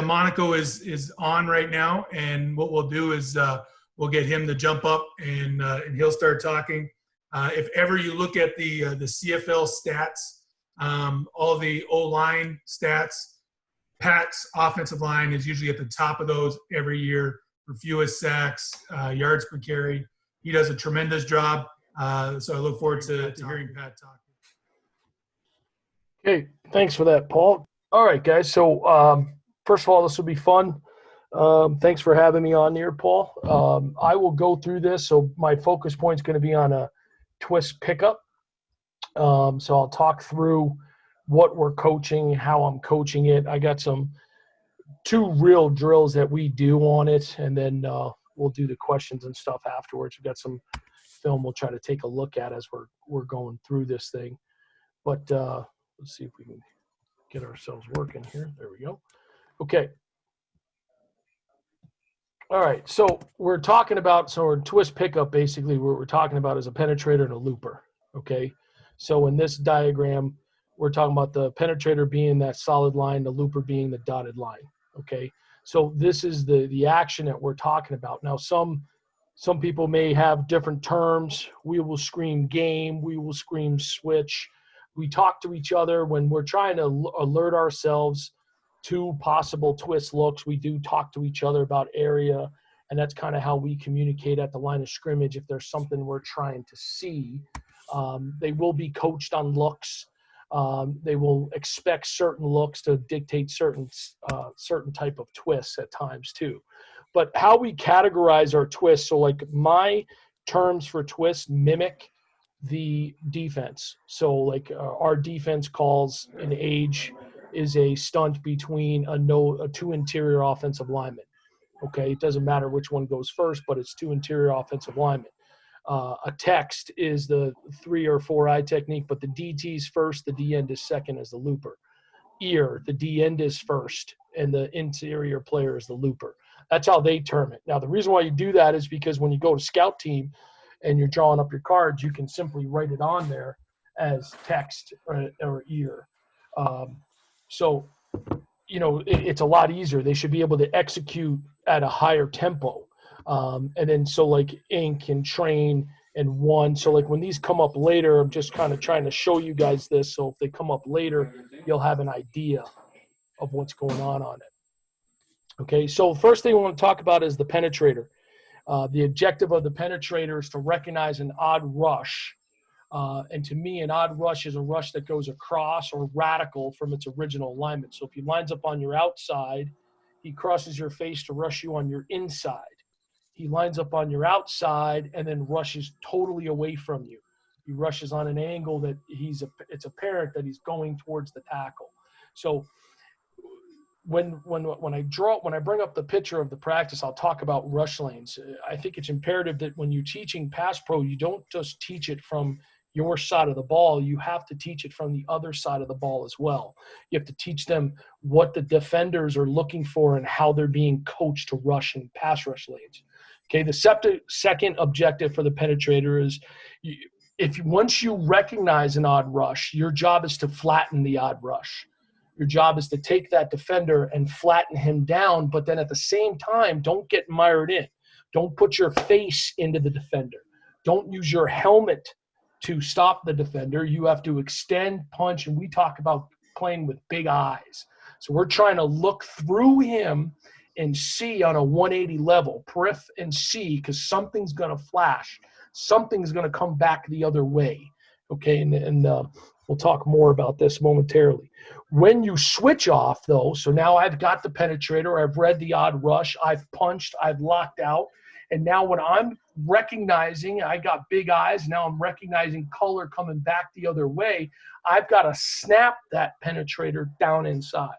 DelMonaco is on right now, and what we'll do is we'll get him to jump up, and he'll start talking. If ever you look at the CFL stats, all the O-line stats, Pat's offensive line is usually at the top of those every year for fewest sacks, yards per carry. He does a tremendous job, so I look forward to hearing Pat talk. Okay, thanks for that, Paul. All right, guys, so first of all, this will be fun. Thanks for having me on here, Paul. I will go through this, so my focus point is going to be on a twist pickup. So I'll talk through what we're coaching, how I'm coaching it. I got two real drills that we do on it, and then we'll do the questions and stuff afterwards. We've got some film we'll try to take a look at as we're going through this thing. But let's see if we can get ourselves working here. There we go. Okay. All right, so we're talking about, so our twist pickup, basically what we're talking about is a penetrator and a looper, okay? So in this diagram, we're talking about the penetrator being that solid line, the looper being the dotted line, okay? So this is the action that we're talking about. Now, some people may have different terms. We will scream game, we will scream switch. We talk to each other when we're trying to alert ourselves to possible twist looks. We do talk to each other about area, and that's kind of how we communicate at the line of scrimmage if there's something we're trying to see. They will be coached on looks. They will expect certain looks to dictate certain type of twists at times too. But how we categorize our twists, so like my terms for twists mimic the defense. So like our defense calls an age is a stunt between two interior offensive linemen. Okay, it doesn't matter which one goes first, but it's two interior offensive linemen. A text is the 3 or 4 eye technique, but the DT's first, the D end is second as the looper. Ear, the D end is first, and the interior player is the looper. That's how they term it. Now, the reason why you do that is because when you go to scout team and you're drawing up your cards, you can simply write it on there as text or ear. So, you know, it's a lot easier. They should be able to execute at a higher tempo. And then so like ink and train and one. So like when these come up later, I'm just kind of trying to show you guys this. So if they come up later, you'll have an idea of what's going on it. Okay, so first thing I want to talk about is the penetrator. The objective of the penetrator is to recognize an odd rush. And to me, an odd rush is a rush that goes across or radical from its original alignment. So if he lines up on your outside, he crosses your face to rush you on your inside. He lines up on your outside and then rushes totally away from you. He rushes on an angle that it's apparent that he's going towards the tackle. So when I bring up the picture of the practice, I'll talk about rush lanes. I think it's imperative that when you're teaching pass pro, you don't just teach it from your side of the ball. You have to teach it from the other side of the ball as well. You have to teach them what the defenders are looking for and how they're being coached to rush and pass rush lanes. Okay, the second objective for the penetrator is once you recognize an odd rush, your job is to flatten the odd rush. Your job is to take that defender and flatten him down, but then at the same time, don't get mired in. Don't put your face into the defender. Don't use your helmet to stop the defender. You have to extend, punch, and we talk about playing with big eyes. So we're trying to look through him and see on a 180 level, periph and see, because something's going to flash. Something's going to come back the other way. Okay, and we'll talk more about this momentarily. When you switch off, though, so now I've got the penetrator, I've read the odd rush, I've punched, I've locked out, and now when I'm recognizing, I got big eyes, now I'm recognizing color coming back the other way, I've got to snap that penetrator down inside.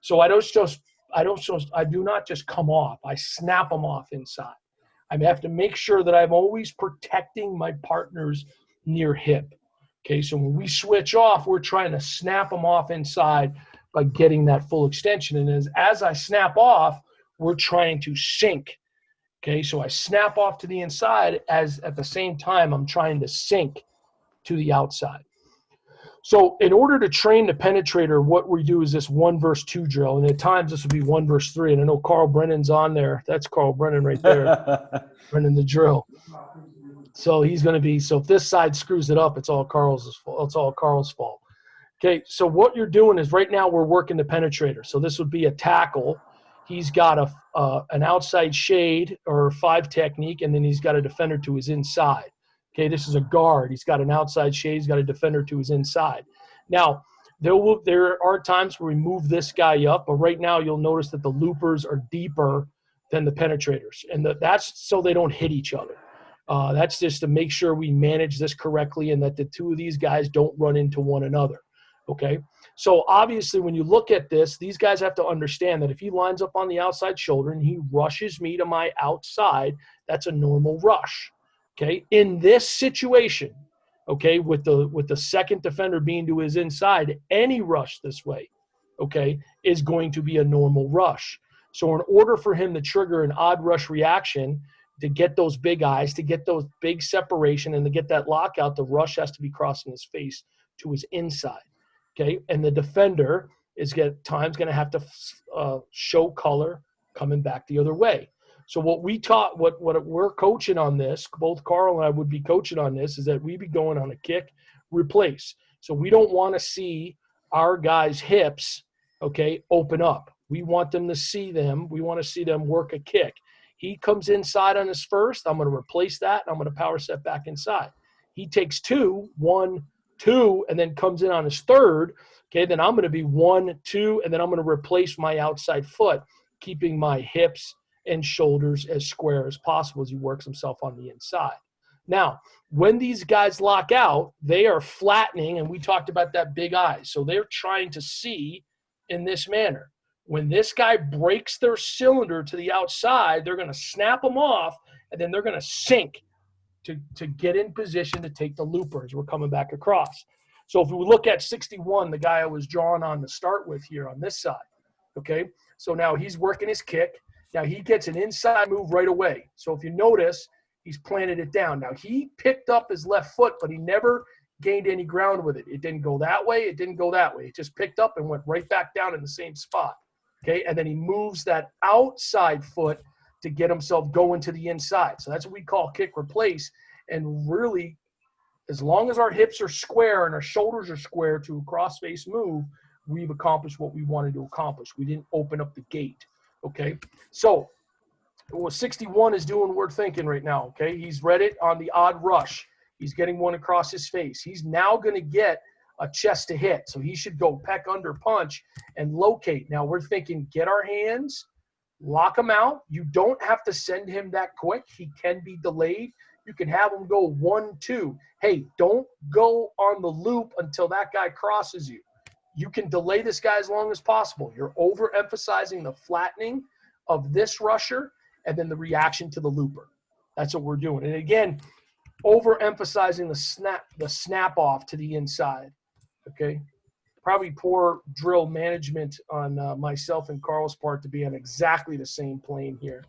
So I do not just come off, I snap them off inside. I have to make sure that I'm always protecting my partner's near hip. Okay, so when we switch off, we're trying to snap them off inside by getting that full extension. And as I snap off, we're trying to sink. Okay, so I snap off to the inside as at the same time I'm trying to sink to the outside. So in order to train the penetrator, what we do is this 1 versus 2 drill. And at times this would be 1 versus 3. And I know Carl Brennan's on there. That's Carl Brennan right there, Brennan the drill. So he's going to be, so if this side screws it up, it's all Carl's fault. It's all Carl's fault. Okay, so what you're doing is right now we're working the penetrator. So this would be a tackle. He's got an outside shade or 5 technique, and then he's got a defender to his inside. Okay, this is a guard. He's got an outside shade. He's got a defender to his inside. Now, there are times where we move this guy up, but right now you'll notice that the loopers are deeper than the penetrators, and that's so they don't hit each other. That's just to make sure we manage this correctly and that the two of these guys don't run into one another. Okay, so obviously when you look at this, these guys have to understand that if he lines up on the outside shoulder and he rushes me to my outside, that's a normal rush. Okay, in this situation, okay, with the second defender being to his inside, any rush this way, okay, is going to be a normal rush. So in order for him to trigger an odd rush reaction, to get those big eyes, to get those big separation, and to get that lockout, the rush has to be crossing his face to his inside. Okay, and the defender is at times going to have to show color coming back the other way. So what we're coaching on this, both Carl and I would be coaching on this, is that we be going on a kick, replace. So we don't want to see our guys' hips, okay, open up. We want them to see them. We want to see them work a kick. He comes inside on his first. I'm going to replace that, and I'm going to power set back inside. He takes 2, 1, 2, and then comes in on his third. Okay, then I'm going to be 1, 2, and then I'm going to replace my outside foot, keeping my hips and shoulders as square as possible as he works himself on the inside. Now, when these guys lock out, they are flattening, and we talked about that big eye. So they're trying to see in this manner. When this guy breaks their cylinder to the outside, they're going to snap them off, and then they're going to sink to get in position to take the looper as we're coming back across. So if we look at 61, the guy I was drawing on to start with here on this side, okay? So now he's working his kick. Now he gets an inside move right away. So if you notice, he's planted it down. Now he picked up his left foot, but he never gained any ground with it. It didn't go that way. It didn't go that way. It just picked up and went right back down in the same spot. Okay, and then he moves that outside foot to get himself going to the inside. So that's what we call kick replace. And really, as long as our hips are square and our shoulders are square to a cross-face move, we've accomplished what we wanted to accomplish. We didn't open up the gate. Okay, so what 61 is doing, we're thinking right now. Okay, he's read it on the odd rush. He's getting one across his face. He's now going to get a chest to hit. So he should go peck under punch and locate. Now we're thinking, get our hands, lock him out. You don't have to send him that quick. He can be delayed. You can have him go 1, 2. Hey, don't go on the loop until that guy crosses you. You can delay this guy as long as possible. You're overemphasizing the flattening of this rusher and then the reaction to the looper. That's what we're doing. And again, overemphasizing the snap off to the inside. Okay, probably poor drill management on myself and Carl's part to be on exactly the same plane here.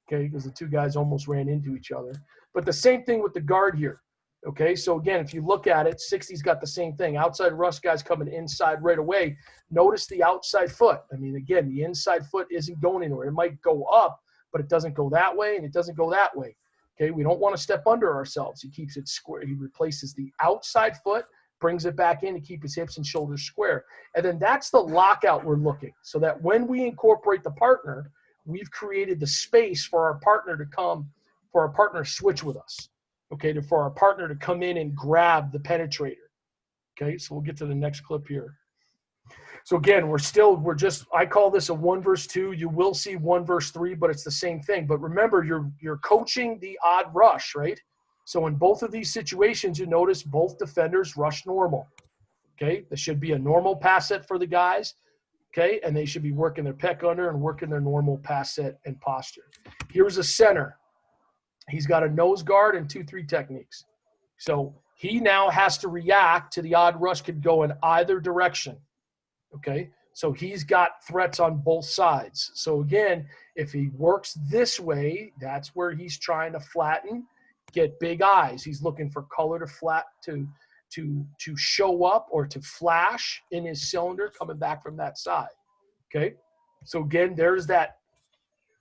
Okay, because the two guys almost ran into each other. But the same thing with the guard here. Okay, so again, if you look at it, 60's got the same thing. Outside rush guys coming inside right away. Notice the outside foot. I mean, again, the inside foot isn't going anywhere. It might go up, but it doesn't go that way, and it doesn't go that way. Okay, we don't want to step under ourselves. He keeps it square. He replaces the outside foot, brings it back in to keep his hips and shoulders square. And then that's the lockout we're looking, so that when we incorporate the partner, we've created the space for our partner to come, for our partner to switch with us, okay, for our partner to come in and grab the penetrator. Okay, so we'll get to the next clip here. So again, I call this a 1 versus 2. You will see 1 versus 3, but it's the same thing. But remember, you're coaching the odd rush, right? So in both of these situations, you notice both defenders rush normal. Okay, there should be a normal pass set for the guys. Okay, and they should be working their peck under and working their normal pass set and posture. Here's a center. He's got a nose guard and 2-3 techniques. So he now has to react to the odd rush could go in either direction. Okay, so he's got threats on both sides. So again, if he works this way, that's where he's trying to flatten, get big eyes. He's looking for color to to show up or to flash in his cylinder coming back from that side. Okay, so again, there's that.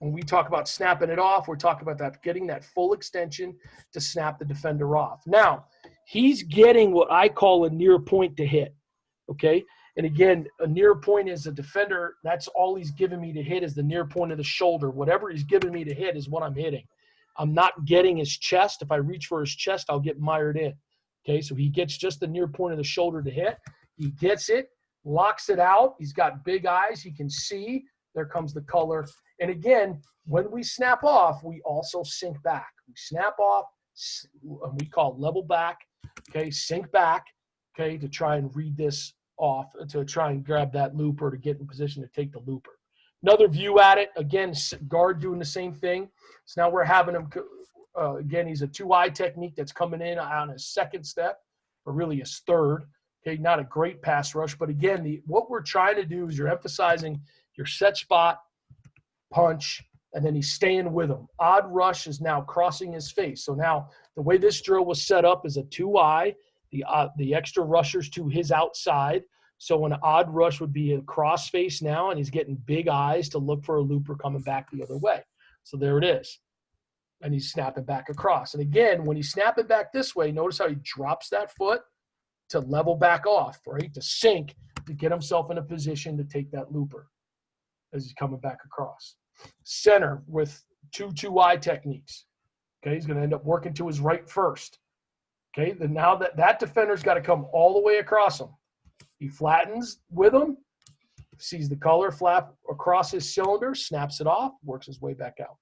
When we talk about snapping it off, we're talking about that, getting that full extension to snap the defender off. Now, he's getting what I call a near point to hit, okay? And again, a near point is a defender, that's all he's giving me to hit is the near point of the shoulder. Whatever he's giving me to hit is what I'm hitting. I'm not getting his chest. If I reach for his chest, I'll get mired in, okay? So he gets just the near point of the shoulder to hit. He gets it, locks it out. He's got big eyes. He can see. There comes the color. And again, when we snap off, we also sink back. We snap off, and we call it level back, okay, sink back, okay, to try and read this off, to try and grab that looper to get in position to take the looper. Another view at it, again, guard doing the same thing. So now we're having him, again, he's a 2-eye technique that's coming in on his second step, or really his third. Okay, not a great pass rush, but again, what we're trying to do is you're emphasizing your set spot, punch, and then he's staying with him. Odd rush is now crossing his face. So now the way this drill was set up is a 2-eye, the extra rushers to his outside. So an odd rush would be a cross face now, and he's getting big eyes to look for a looper coming back the other way. So there it is. And he's snapping back across. And again, when he's snapping back this way, notice how he drops that foot to level back off, right? To sink, to get himself in a position to take that looper as he's coming back across. Center with 2-eye techniques. Okay, he's going to end up working to his right first. Okay, then now that defender's got to come all the way across him. He flattens with him, sees the color flap across his cylinder, snaps it off, works his way back out.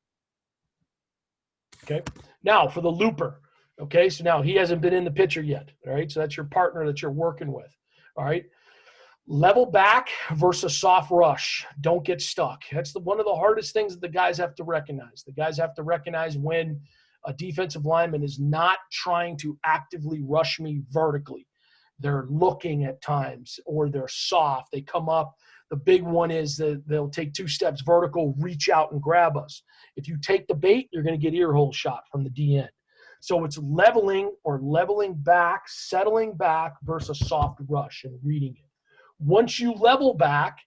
Okay, now for the looper. Okay, so now he hasn't been in the picture yet. All right, so that's your partner that you're working with. All right. Level back versus soft rush. Don't get stuck. That's one of the hardest things that the guys have to recognize. The guys have to recognize when a defensive lineman is not trying to actively rush me vertically. They're looking at times, or they're soft. They come up. The big one is that they'll take 2 steps vertical, reach out and grab us. If you take the bait, you're going to get ear hole shot from the D end. So it's leveling or leveling back, settling back versus soft rush and reading it. Once you level back,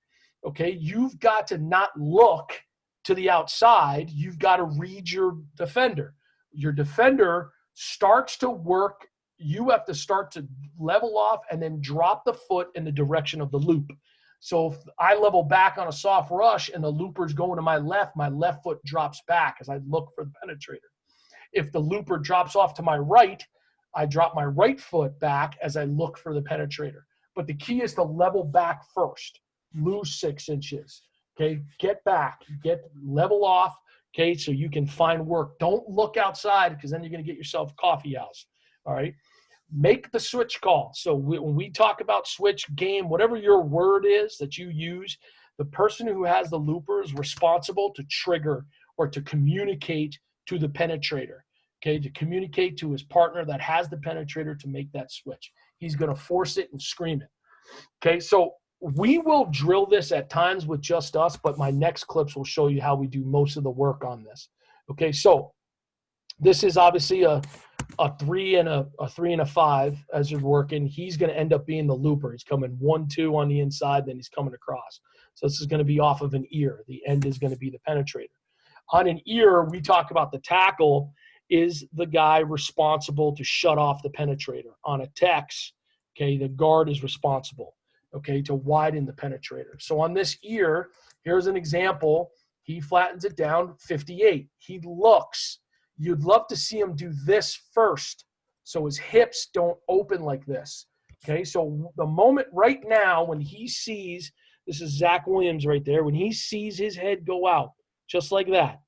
okay, you've got to not look to the outside. You've got to read your defender. Your defender starts to work. You have to start to level off and then drop the foot in the direction of the loop. So if I level back on a soft rush and the looper's going to my left foot drops back as I look for the penetrator. If the looper drops off to my right, I drop my right foot back as I look for the penetrator. But the key is to level back first. Lose 6 inches. Okay, get back, get level off. Okay, so you can find work. Don't look outside because then you're going to get yourself a coffee house. All right, make the switch call. So when we talk about switch game, whatever your word is that you use, the person who has the looper is responsible to trigger or to communicate to the penetrator. Okay, to communicate to his partner that has the penetrator to make that switch. He's going to force it and scream it. Okay, so we will drill this at times with just us, but my next clips will show you how we do most of the work on this. Okay, so this is obviously a 3 and a 5 as you're working. He's going to end up being the looper. He's coming 1-2 on the inside, then he's coming across. So this is going to be off of an ear. The end is going to be the penetrator. On an ear, we talk about the tackle is the guy responsible to shut off the penetrator. On a tex, okay, the guard is responsible, okay, to widen the penetrator. So on this ear, here's an example. He flattens it down 58. He looks. You'd love to see him do this first so his hips don't open like this, okay? So the moment right now when he sees, this is Zach Williams right there, when he sees his head go out, just like that,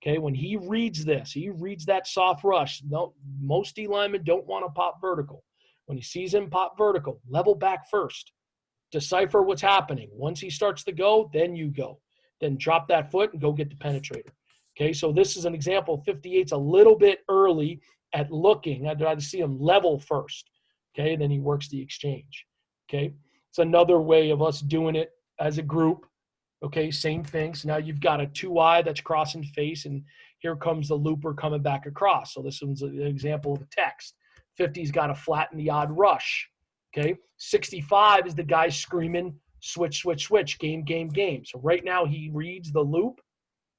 okay, when he reads this, he reads that soft rush. No, most D linemen don't want to pop vertical. When he sees him pop vertical, level back first. Decipher what's happening. Once he starts to go, then you go. Then drop that foot and go get the penetrator. Okay, so this is an example. 58's a little bit early at looking. I'd rather see him level first. Okay, then he works the exchange. Okay, it's another way of us doing it as a group. Okay, same thing. So now you've got a 2-eye that's crossing face, and here comes the looper coming back across. So this one's an example of the text. 50's got to flatten the odd rush. Okay. 65 is the guy screaming, switch, switch, switch, game, game, game. So right now he reads the loop.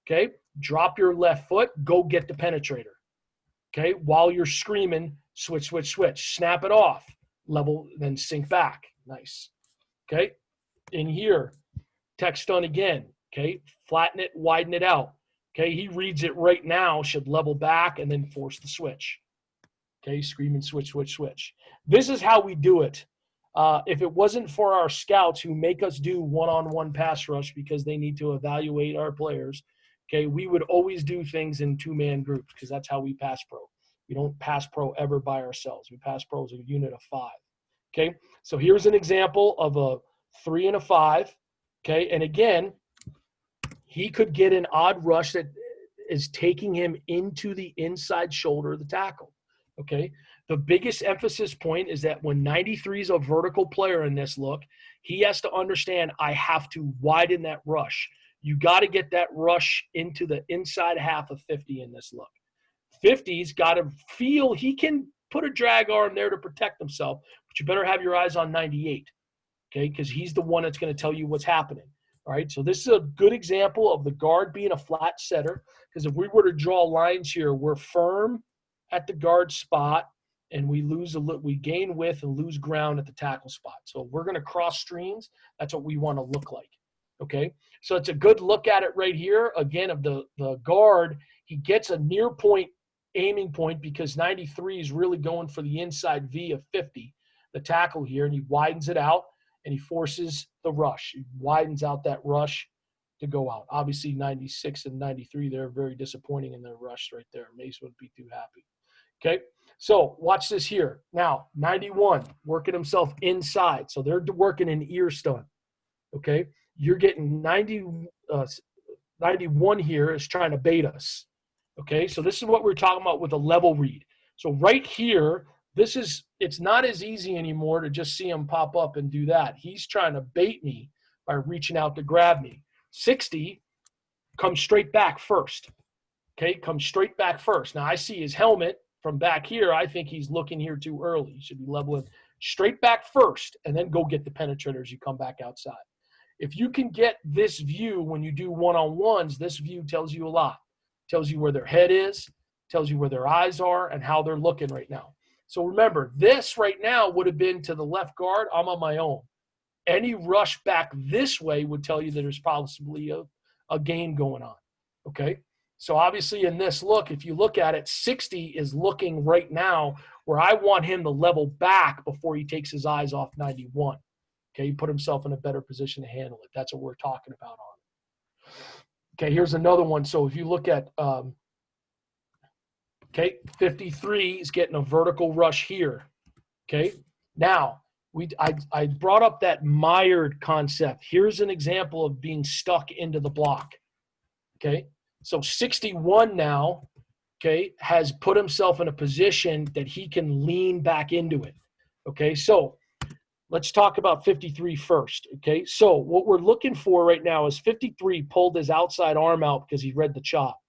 Okay. Drop your left foot, go get the penetrator. Okay. While you're screaming, switch, switch, switch, snap it off, level, then sink back. Nice. Okay. In here, tech stunt again. Okay. Flatten it, widen it out. Okay. He reads it right now, should level back and then force the switch. Okay. Screaming, switch, switch, switch. This is how we do it. If it wasn't for our scouts who make us do one-on-one pass rush because they need to evaluate our players, okay, we would always do things in two-man groups because that's how we pass pro. We don't pass pro ever by ourselves. We pass pro as a unit of 5. Okay, so here's an example of a 3 and a 5. Okay, and again, he could get an odd rush that is taking him into the inside shoulder of the tackle. Okay, the biggest emphasis point is that when 93 is a vertical player in this look, he has to understand I have to widen that rush. You got to get that rush into the inside half of 50 in this look. 50's got to feel he can put a drag arm there to protect himself, but you better have your eyes on 98, okay, because he's the one that's going to tell you what's happening. All right, so this is a good example of the guard being a flat setter, because if we were to draw lines here, we're firm at the guard spot, and we gain width and lose ground at the tackle spot. So if we're going to cross streams, that's what we want to look like. Okay, so it's a good look at it right here. Again, of the guard, he gets a near point aiming point because 93 is really going for the inside V of 50, the tackle here, and he widens it out and he forces the rush. He widens out that rush to go out. Obviously, 96 and 93, they're very disappointing in their rush right there. Mace wouldn't be too happy. Okay, so watch this here. Now, 91, working himself inside. So they're working an ear stunt. Okay, you're getting 91 here is trying to bait us. Okay, so this is what we're talking about with a level read. So right here, it's not as easy anymore to just see him pop up and do that. He's trying to bait me by reaching out to grab me. 60 comes straight back first. Okay, comes straight back first. Now I see his helmet from back here. I think he's looking here too early. He should be leveling straight back first and then go get the penetrator as you come back outside. If you can get this view when you do one-on-ones, this view tells you a lot. Tells you where their head is, tells you where their eyes are, and how they're looking right now. So remember, this right now would have been to the left guard. I'm on my own. Any rush back this way would tell you that there's possibly a game going on. Okay? So obviously in this look, if you look at it, 60 is looking right now where I want him to level back before he takes his eyes off 91. Okay, he put himself in a better position to handle it. That's what we're talking about on it. Okay, here's another one. So if you look at, 53 is getting a vertical rush here. Okay, now I brought up that mired concept. Here's an example of being stuck into the block. Okay, so 61 now, okay, has put himself in a position that he can lean back into it. Okay, so let's talk about 53 first, okay? So what we're looking for right now is 53 pulled his outside arm out because he read the chop.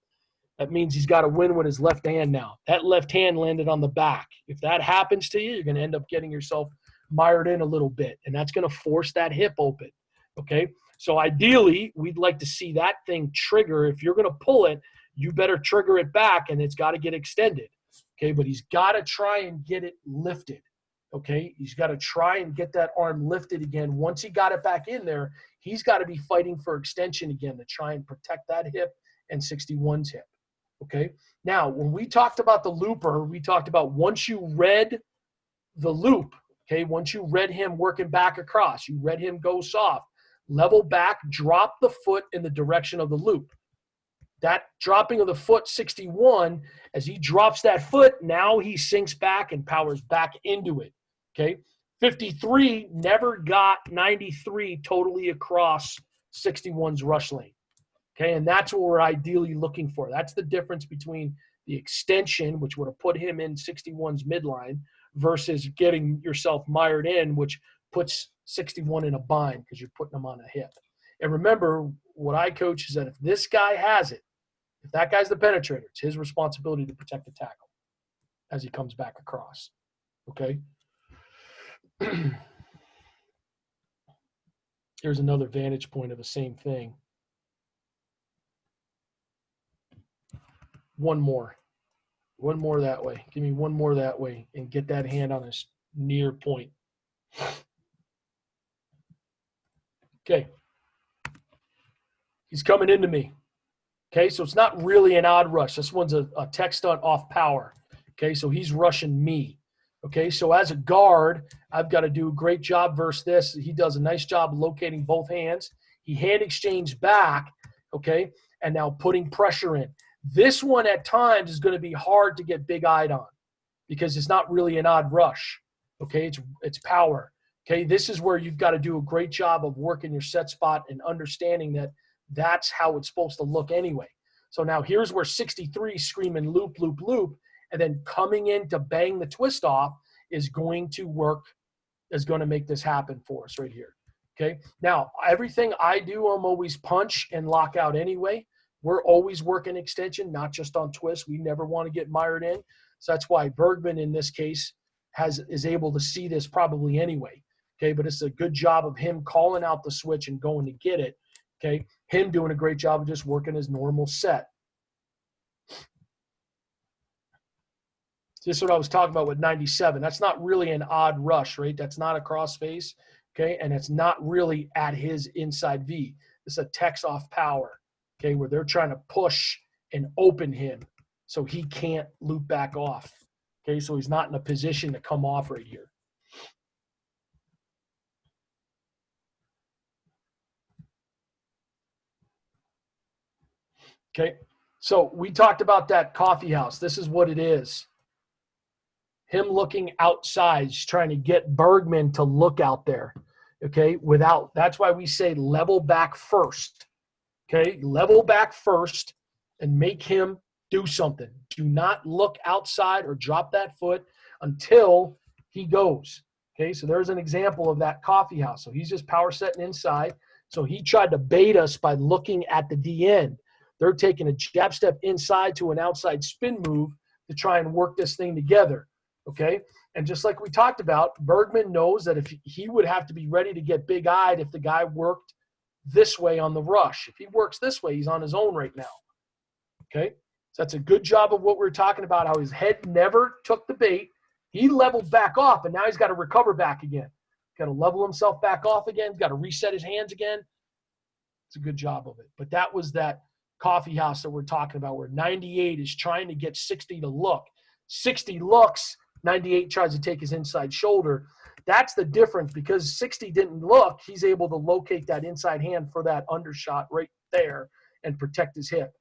That means he's got to win with his left hand now. That left hand landed on the back. If that happens to you, you're going to end up getting yourself mired in a little bit, and that's going to force that hip open, okay? So ideally, we'd like to see that thing trigger. If you're going to pull it, you better trigger it back, and it's got to get extended, okay? But he's got to try and get it lifted. Okay, he's got to try and get that arm lifted again. Once he got it back in there, he's got to be fighting for extension again to try and protect that hip and 61's hip. Okay, now when we talked about the looper, we talked about once you read the loop, okay, once you read him working back across, you read him go soft, level back, drop the foot in the direction of the loop. That dropping of the foot, 61, as he drops that foot, now he sinks back and powers back into it. Okay, 53 never got 93 totally across 61's rush lane. Okay, and that's what we're ideally looking for. That's the difference between the extension, which would have put him in 61's midline, versus getting yourself mired in, which puts 61 in a bind because you're putting him on a hip. And remember, what I coach is that if this guy has it, if that guy's the penetrator, it's his responsibility to protect the tackle as he comes back across. okay? Here's another vantage point of the same thing. One more that way. Give me one more that way and get that hand on his near point. Okay. He's coming into me. Okay, so it's not really an odd rush. This one's a tech stunt off power. Okay, so he's rushing me. Okay, so as a guard, I've got to do a great job versus this. He does a nice job locating both hands. He hand exchanged back, okay, and now putting pressure in. This one at times is going to be hard to get big-eyed on because it's not really an odd rush. Okay, it's power. Okay, this is where you've got to do a great job of working your set spot and understanding that that's how it's supposed to look anyway. So now here's where 63 screaming loop, loop, loop, and then coming in to bang the twist off is going to work, is going to make this happen for us right here. Okay. Now, everything I do, I'm always punch and lock out anyway. We're always working extension, not just on twist. We never want to get mired in. So that's why Bergman in this case is able to see this probably anyway. Okay. But it's a good job of him calling out the switch and going to get it. Okay. Him doing a great job of just working his normal set. This is what I was talking about with 97. That's not really an odd rush, right? That's not a cross face, okay? And it's not really at his inside V. This is a text off power, okay, where they're trying to push and open him so he can't loop back off, okay? So he's not in a position to come off right here. Okay, so we talked about that coffee house. This is what it is. Him looking outside, he's trying to get Bergman to look out there, okay, that's why we say level back first, okay, level back first and make him do something. Do not look outside or drop that foot until he goes, okay, so there's an example of that coffee house. So he's just power setting inside. So he tried to bait us by looking at the D end. They're taking a jab step inside to an outside spin move to try and work this thing together. Okay, and just like we talked about, Bergman knows that if he would have to be ready to get big-eyed if the guy worked this way on the rush. If he works this way, he's on his own right now. Okay, so that's a good job of what we were talking about, how his head never took the bait. He leveled back off, and now he's got to recover back again. Got to level himself back off again. Got to reset his hands again. It's a good job of it. But that was that coffee house that we're talking about where 98 is trying to get 60 to look. 60 looks. 98 tries to take his inside shoulder. That's the difference because 60 didn't look. He's able to locate that inside hand for that undershot right there and protect his hip.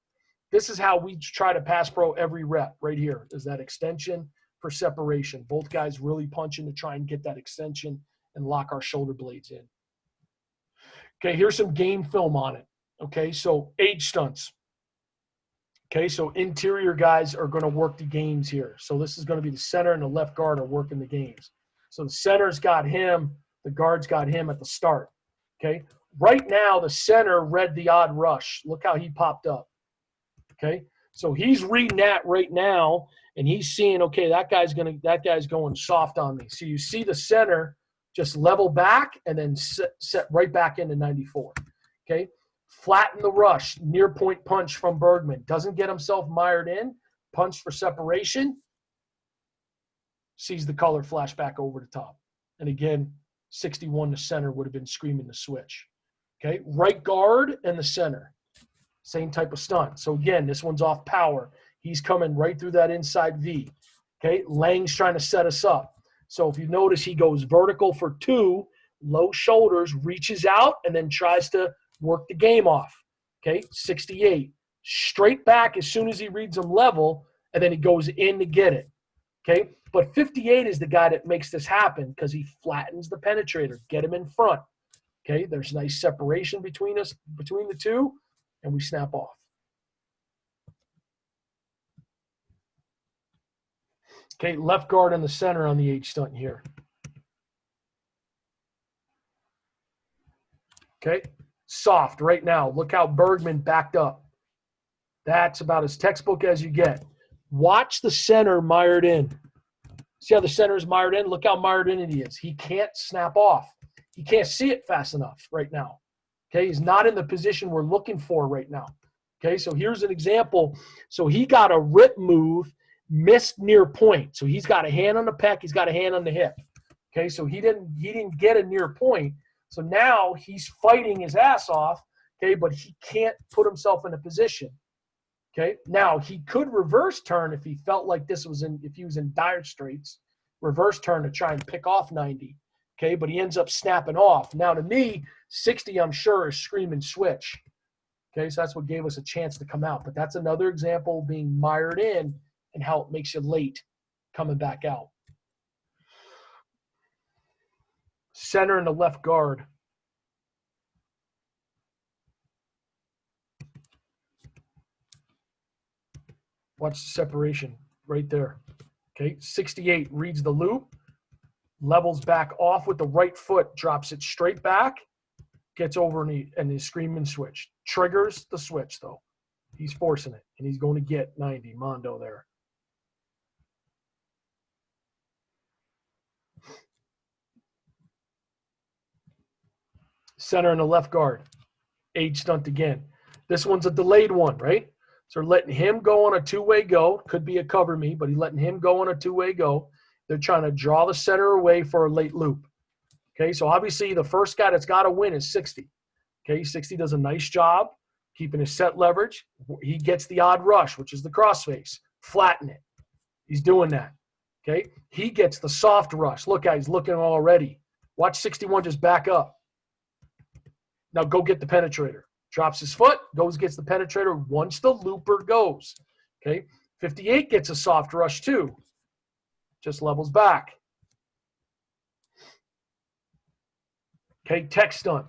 This is how we try to pass pro every rep right here is that extension for separation. Both guys really punching to try and get that extension and lock our shoulder blades in. Okay, here's some game film on it. Okay, so age stunts. Okay, so interior guys are going to work the games here. So this is going to be the center and the left guard are working the games. So the center's got him, the guard's got him at the start. Okay, right now the center read the odd rush. Look how he popped up. Okay, so he's reading that right now, and he's seeing, okay, that guy's going soft on me. So you see the center just level back and then set right back into 94. Okay. Flatten the rush, near point punch from Bergman. Doesn't get himself mired in. Punch for separation. Sees the color flash back over the top. And again, 61 to center would have been screaming the switch. Okay, right guard and the center. Same type of stunt. So again, this one's off power. He's coming right through that inside V. Okay, Lang's trying to set us up. So if you notice, he goes vertical for 2, low shoulders, reaches out, and then tries to work the game off. Okay, 68. Straight back as soon as he reads him level, and then he goes in to get it. Okay, but 58 is the guy that makes this happen because he flattens the penetrator, get him in front. Okay, there's nice separation between the two, and we snap off. Okay, left guard in the center on the H stunt here. Okay. Soft right now. Look how Bergman backed up. That's about as textbook as you get. Watch the center mired in. See how the center is mired in? Look how mired in he is. He can't snap off. He can't see it fast enough right now. Okay, he's not in the position we're looking for right now. Okay, so here's an example. So he got a rip move, missed near point. So he's got a hand on the pec, he's got a hand on the hip. Okay, so he didn't get a near point. So now he's fighting his ass off, okay, but he can't put himself in a position. Okay, now he could reverse turn if he felt like if he was in dire straits, reverse turn to try and pick off 90. Okay, but he ends up snapping off. Now to me, 60, I'm sure, is screaming switch. Okay, so that's what gave us a chance to come out. But that's another example of being mired in and how it makes you late coming back out. Center and the left guard. Watch the separation right there. Okay, 68 reads the loop, levels back off with the right foot, drops it straight back, gets over and he's screaming switch. Triggers the switch though. He's forcing it, and he's going to get 90, Mondo there. Center and the left guard. Age stunt again. This one's a delayed one, right? So they're letting him go on a two-way go. Could be a cover me, but he's letting him go on a two-way go. They're trying to draw the center away for a late loop. Okay, so obviously the first guy that's got to win is 60. Okay, 60 does a nice job keeping his set leverage. He gets the odd rush, which is the crossface. Flatten it. He's doing that. Okay, he gets the soft rush. Look at, he's looking already. Watch 61 just back up. Now go get the penetrator. Drops his foot, gets the penetrator once the looper goes. Okay, 58 gets a soft rush too. Just levels back. Okay, tech stunt.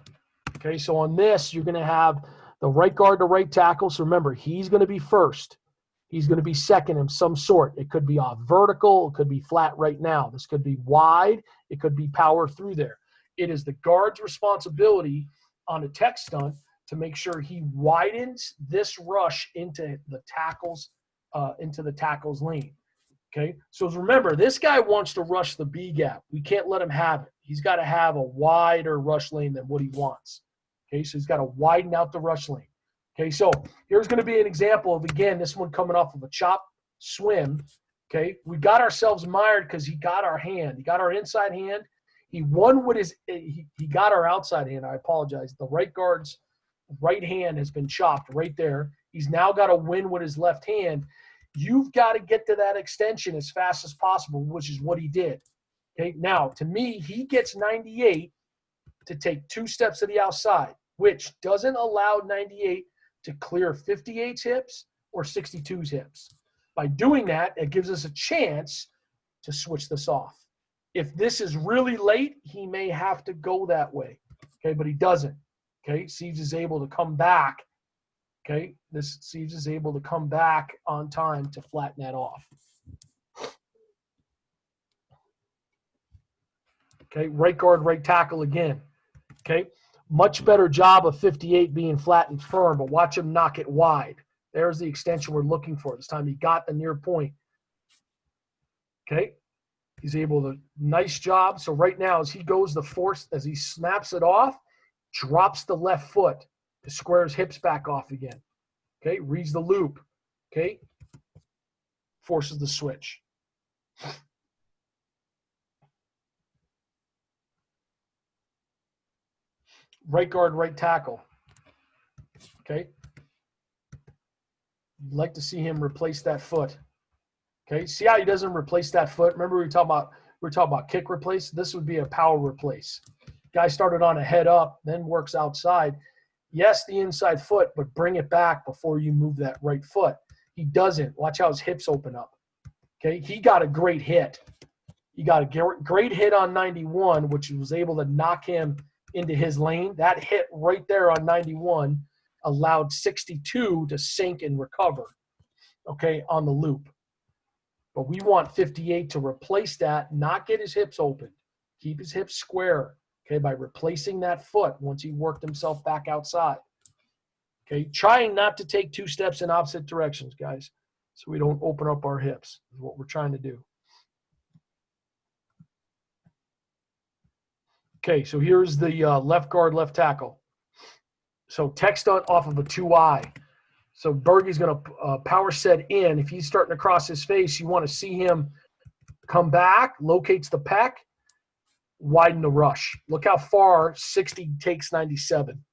Okay, so on this, you're going to have the right guard to right tackle. So remember, he's going to be first. He's going to be second of some sort. It could be off vertical. It could be flat right now. This could be wide. It could be power through there. It is the guard's responsibility on a tech stunt to make sure he widens this rush into the tackle's lane. Okay, so remember, this guy wants to rush the B gap. We can't let him have it. He's got to have a wider rush lane than what he wants. Okay, so he's got to widen out the rush lane. Okay, so here's going to be an example of, again, this one coming off of a chop swim. Okay, we got ourselves mired because he got our hand. He got our inside hand. He won with his, he got our outside hand. I apologize. The right guard's right hand has been chopped right there. He's now got to win with his left hand. You've got to get to that extension as fast as possible, which is what he did. Okay, now to me, he gets 98 to take 2 steps to the outside, which doesn't allow 98 to clear 58's hips or 62's hips. By doing that, it gives us a chance to switch this off. If this is really late, he may have to go that way. Okay, but he doesn't. Okay, Sieves is able to come back. Okay, this Sieves is able to come back on time to flatten that off. Okay, right guard, right tackle again. Okay, much better job of 58 being flat and firm, but watch him knock it wide. There's the extension we're looking for. This time he got the near point. Okay, he's able to, nice job. So right now as he goes the force, as he snaps it off, drops the left foot to square his hips back off again. Okay, reads the loop. Okay, forces the switch. Right guard, right tackle. Okay. You'd like to see him replace that foot. Okay. See how he doesn't replace that foot? Remember we were talking about kick replace? This would be a power replace. Guy started on a head up, then works outside. Yes, the inside foot, but bring it back before you move that right foot. He doesn't. Watch how his hips open up. Okay. He got a great hit. He got a great hit on 91, which was able to knock him into his lane. That hit right there on 91 allowed 62 to sink and recover, okay, on the loop. But we want 58 to replace that, not get his hips open, keep his hips square, okay, by replacing that foot once he worked himself back outside. Okay, trying not to take 2 steps in opposite directions, guys, so we don't open up our hips is what we're trying to do. Okay, so here's the left guard, left tackle. So tech stunt off of a 2-eye. So Bergie's going to power set in. If he's starting to cross his face, you want to see him come back, locates the pec, widen the rush. Look how far 60 takes 97.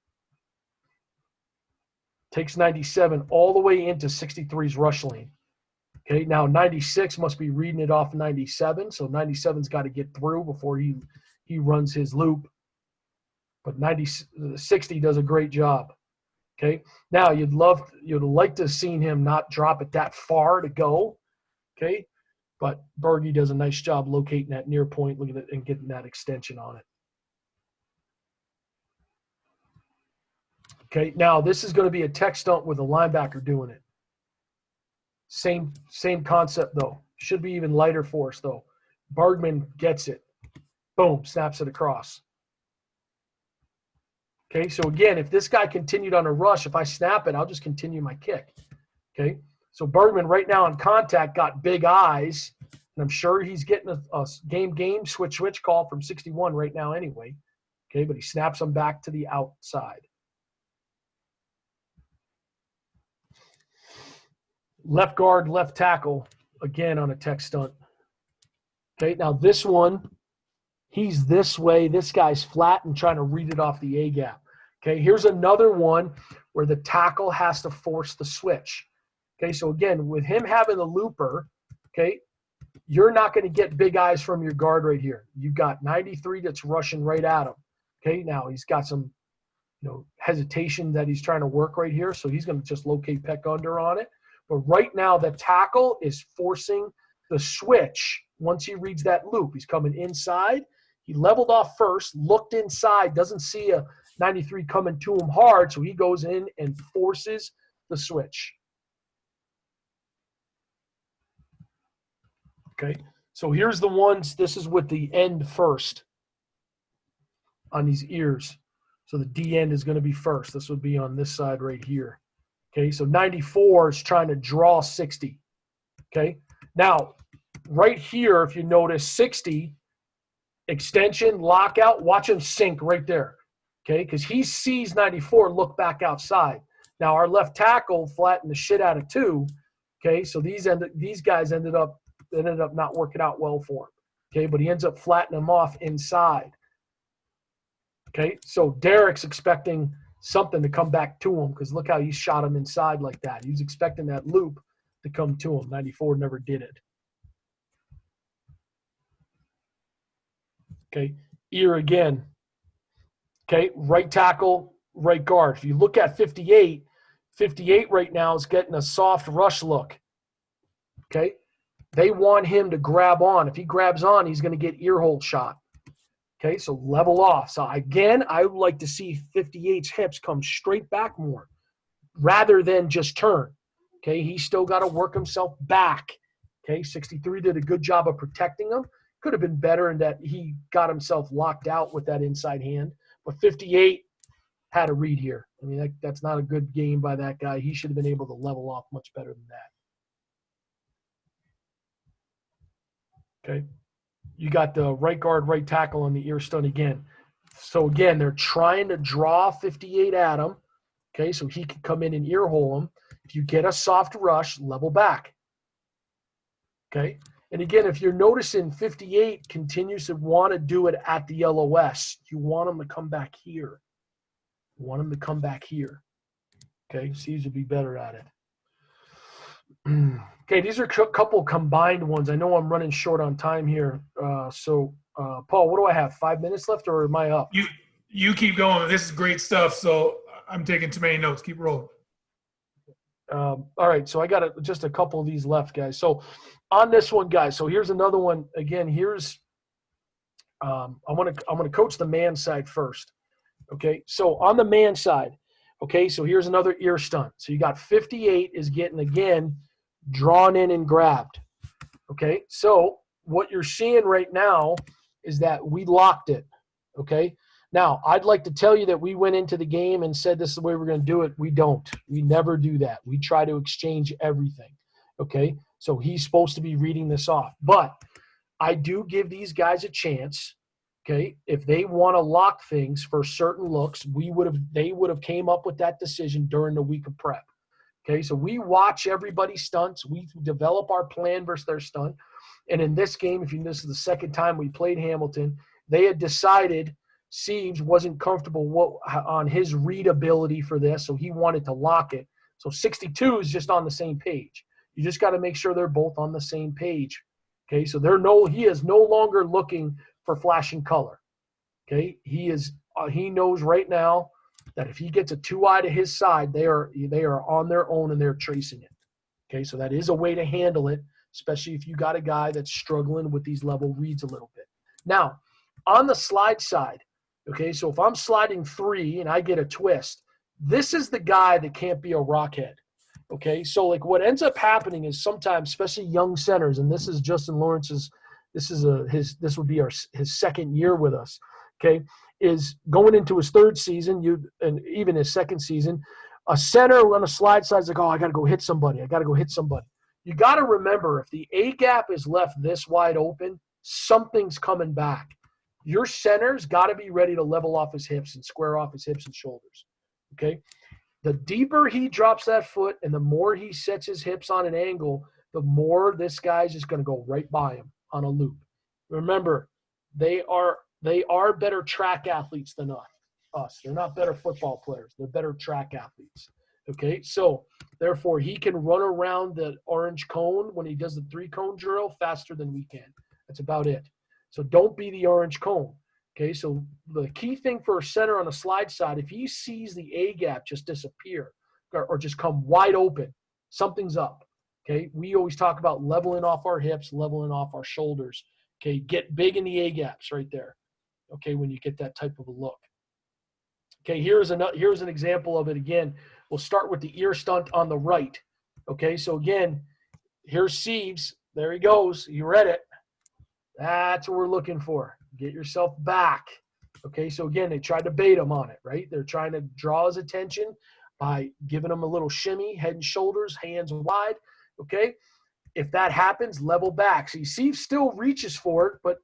Takes 97 all the way into 63's rush lane. Okay, now 96 must be reading it off 97, so 97's got to get through before he runs his loop. But 60 does a great job. Okay, now you'd like to have seen him not drop it that far to go. Okay, but Bergie does a nice job locating that near point, looking at it, and getting that extension on it. Okay, now this is going to be a tech stunt with a linebacker doing it. Same concept though. Should be even lighter force though. Bergman gets it. Boom, snaps it across. Okay, so again, if this guy continued on a rush, if I snap it, I'll just continue my kick. Okay, so Bergman right now on contact got big eyes, and I'm sure he's getting a game switch call from 61 right now anyway. Okay, but he snaps him back to the outside. Left guard, left tackle, again on a tech stunt. Okay, now this one, he's this way. This guy's flat and trying to read it off the A-gap. Okay, here's another one where the tackle has to force the switch. Okay, so again, with him having the looper, okay, you're not going to get big eyes from your guard right here. You've got 93 that's rushing right at him. Okay, now he's got some, hesitation that he's trying to work right here, so he's going to just locate pec under on it. But right now, the tackle is forcing the switch. Once he reads that loop, he's coming inside. He leveled off first, looked inside, doesn't see a 93 coming to him hard, so he goes in and forces the switch. Okay, so here's the ones. This is with the end first on these ears. So the D end is going to be first. This would be on this side right here. Okay, so 94 is trying to draw 60. Okay, now right here, if you notice 60, extension, lockout, watch him sink right there. Okay, because he sees 94 look back outside. Now our left tackle flattened the shit out of 2. Okay, so these guys ended up not working out well for him. Okay, but he ends up flattening them off inside. Okay, so Derek's expecting something to come back to him because look how he shot him inside like that. He was expecting that loop to come to him. 94 never did it. Okay, ear again. Okay, right tackle, right guard. If you look at 58, 58 right now is getting a soft rush look. Okay, they want him to grab on. If he grabs on, he's going to get ear hold shot. Okay, so level off. So again, I would like to see 58's hips come straight back more rather than just turn. Okay, he's still got to work himself back. Okay, 63 did a good job of protecting him. Could have been better in that he got himself locked out with that inside hand. But 58 had a read here. I mean, that's not a good game by that guy. He should have been able to level off much better than that. Okay. You got the right guard, right tackle on the ear stunt again. So again, they're trying to draw 58 at him. Okay, so he can come in and ear hole him. If you get a soft rush, level back. Okay, and again, if you're noticing 58 continues to want to do it at the LOS, you want him to come back here. You want him to come back here. Okay, seems to be better at it. Okay, these are a couple combined ones. I know I'm running short on time here. So, Paul, what do I have? 5 minutes left, or am I up? You keep going. This is great stuff. So I'm taking too many notes. Keep rolling. All right, so I got just a couple of these left, guys. So on this one, guys. So here's another one. Again, here's I'm gonna coach the man side first. Okay, so on the man side. Okay, so here's another ear stunt. So you got 58 is getting again drawn in and grabbed. Okay, so what you're seeing right now is that we locked it. Okay, now I'd like to tell you that we went into the game and said this is the way we're going to do it. We don't. We never do that. We try to exchange everything. Okay, so he's supposed to be reading this off, but I do give these guys a chance. Okay, if they want to lock things for certain looks, they would have came up with that decision during the week of prep. Okay, so we watch everybody's stunts. We develop our plan versus their stunt. And in this game, this is the second time we played Hamilton, they had decided Siebes wasn't comfortable on his readability for this, so he wanted to lock it. So 62 is just on the same page. You just got to make sure they're both on the same page. Okay, so he is no longer looking for flashing color. Okay, he knows right now that if he gets a 2-eye to his side, they are on their own and they're tracing it. Okay, so that is a way to handle it, especially if you got a guy that's struggling with these level reads a little bit. Now, on the slide side, okay, so if I'm sliding 3 and I get a twist, this is the guy that can't be a rockhead. Okay, so like what ends up happening is sometimes, especially young centers, and this is Justin Lawrence's, this would be his second year with us. Okay, is going into his third season, and even his second season, a center on a slide side is like, oh, I got to go hit somebody. You got to remember, if the A gap is left this wide open, something's coming back. Your center's got to be ready to level off his hips and square off his hips and shoulders. Okay. The deeper he drops that foot and the more he sets his hips on an angle, the more this guy's just going to go right by him on a loop. Remember, they are better track athletes than us. They're not better football players. They're better track athletes. Okay, so therefore he can run around the orange cone when he does the 3-cone drill faster than we can. That's about it. So don't be the orange cone. Okay, so the key thing for a center on a slide side, if he sees the A gap just disappear or just come wide open, something's up. Okay, we always talk about leveling off our hips, leveling off our shoulders. Okay, get big in the A gaps right there. Okay, when you get that type of a look. Okay, here's an example of it again. We'll start with the ear stunt on the right. Okay, so again, here's Siebes. There he goes. You read it. That's what we're looking for. Get yourself back. Okay, so again, they tried to bait him on it, right? They're trying to draw his attention by giving him a little shimmy, head and shoulders, hands wide. Okay, if that happens, level back. See, Siebes still reaches for it, but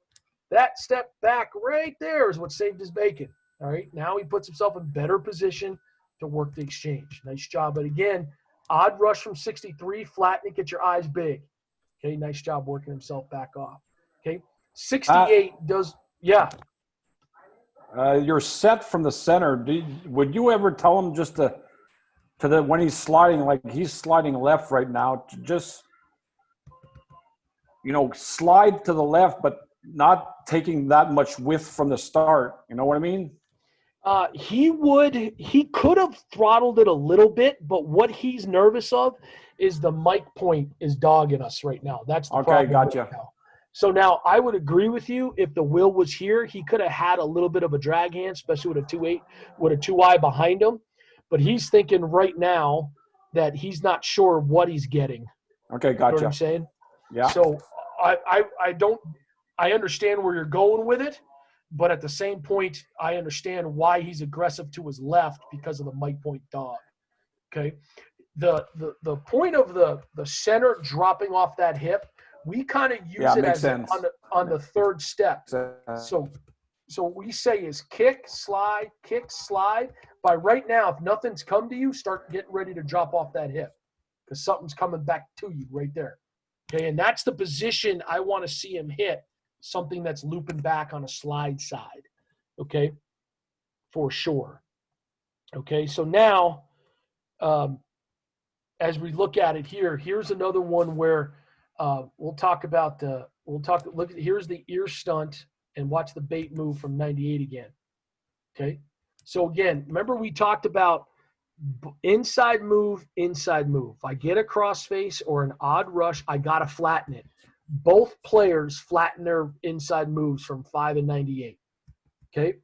that step back right there is what saved his bacon. All right, now he puts himself in better position to work the exchange. Nice job. But again, odd rush from 63, flatten it, get your eyes big. Okay, nice job working himself back off. Okay, 68 yeah. You're set from the center. Would you ever tell him just when he's sliding, like he's sliding left right now, to just, slide to the left, but not taking that much width from the start. You know what I mean? He could have throttled it a little bit, but what he's nervous of is the mic point is dogging us right now. That's the problem. Okay, gotcha. Right now. So now I would agree with you. If the wheel was here, he could have had a little bit of a drag hand, especially with a 2.8, with a 2-eye behind him. But he's thinking right now that he's not sure what he's getting. Okay, gotcha. You know what I'm saying? Yeah. So I understand where you're going with it, but at the same point, I understand why he's aggressive to his left because of the mic point dog. Okay. The point of the center dropping off that hip, we kind of use it as on the third step. So we say is kick, slide. By right now, if nothing's come to you, start getting ready to drop off that hip because something's coming back to you right there. Okay, and that's the position I want to see him hit, something that's looping back on a slide side. Okay, for sure. Okay, so now as we look at it here, here's another one where here's the ear stunt and watch the bait move from 98 again. Okay. So again, remember we talked about inside move. If I get a crossface or an odd rush, I got to flatten it. Both players flatten their inside moves from 5 and 98. Okay.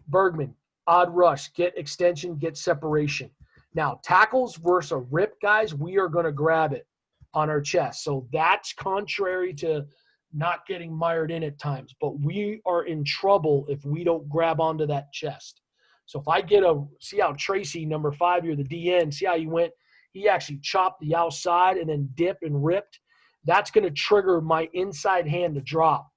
Bergman, odd rush, get extension, get separation. Now, tackles versus a rip, guys, we are going to grab it on our chest. So that's contrary to not getting mired in at times. But we are in trouble if we don't grab onto that chest. So if I see how Tracy, number 5 here, the DN, see how he went? He actually chopped the outside and then dipped and ripped. That's going to trigger my inside hand to drop.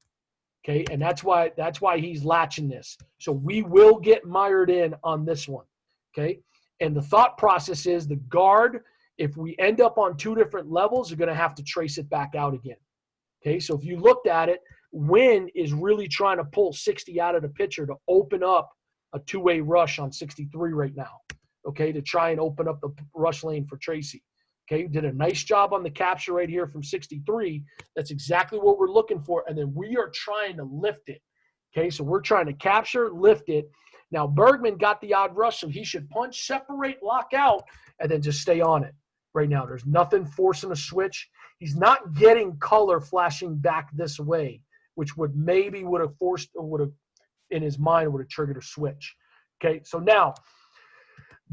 Okay, and that's why he's latching this. So we will get mired in on this one. Okay, and the thought process is the guard, if we end up on two different levels, you're going to have to trace it back out again. Okay, so if you looked at it, Wynn is really trying to pull 60 out of the pitcher to open up a two-way rush on 63 right now. Okay, to try and open up the rush lane for Tracy. Okay, did a nice job on the capture right here from 63. That's exactly what we're looking for. And then we are trying to lift it. Okay, so we're trying to capture, lift it. Now, Bergman got the odd rush, so he should punch, separate, lock out, and then just stay on it right now. There's nothing forcing a switch. He's not getting color flashing back this way, which would have forced or would have, in his mind, would have triggered a switch. Okay, so now,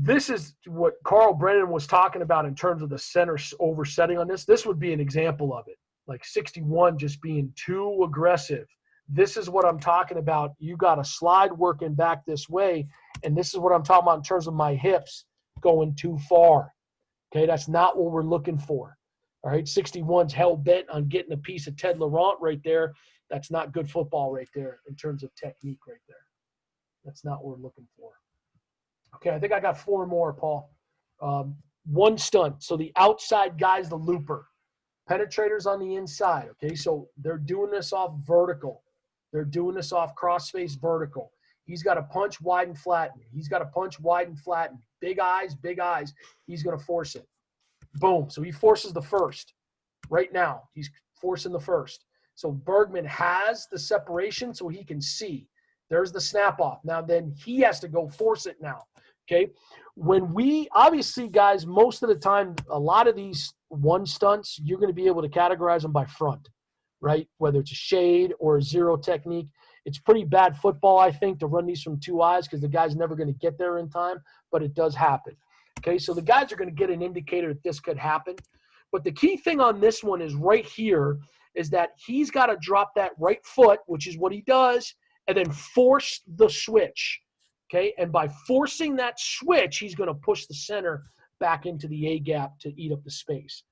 this is what Carl Brennan was talking about in terms of the center oversetting on this. This would be an example of it, like 61 just being too aggressive. This is what I'm talking about. You got a slide working back this way, and this is what I'm talking about in terms of my hips going too far. Okay, that's not what we're looking for. All right, 61's hell-bent on getting a piece of Ted Laurent right there. That's not good football right there in terms of technique right there. That's not what we're looking for. Okay, I think I got four more, Paul. One stunt. So the outside guy's the looper. Penetrator's on the inside. Okay, so they're doing this off vertical. They're doing this off cross-face vertical. He's got to punch wide and flatten. He's got to punch wide and flatten. Big eyes, big eyes. He's going to force it. Boom. So he forces the first. Right now, he's forcing the first. So Bergman has the separation so he can see. There's the snap off. Now then he has to go force it now. Okay. When we, obviously, guys, most of the time, a lot of these one stunts, you're going to be able to categorize them by front, right? Whether it's a shade or a zero technique. It's pretty bad football, I think, to run these from two eyes because the guy's never going to get there in time, but it does happen. Okay. So the guys are going to get an indicator that this could happen. But the key thing on this one is right here is that he's got to drop that right foot, which is what he does, and then force the switch. Okay, and by forcing that switch, he's going to push the center back into the A gap to eat up the space.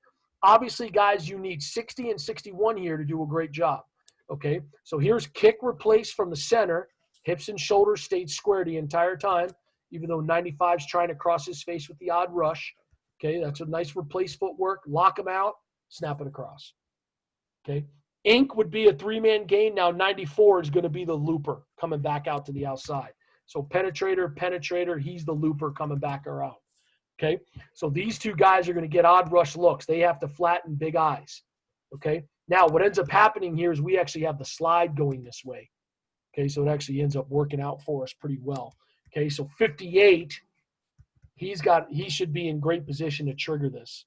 Obviously, guys, you need 60 and 61 here to do a great job. Okay, so here's kick replace from the center. Hips and shoulders stayed square the entire time, even though 95's trying to cross his face with the odd rush. Okay, that's a nice replace footwork. Lock him out, snap it across. Okay, ink would be a three-man game. Now 94 is going to be the looper coming back out to the outside. So penetrator, he's the looper coming back around. Okay, so these two guys are going to get odd rush looks. They have to flatten big eyes. Okay, now what ends up happening here is we actually have the slide going this way. Okay, so it actually ends up working out for us pretty well. Okay, so 58, he should be in great position to trigger this.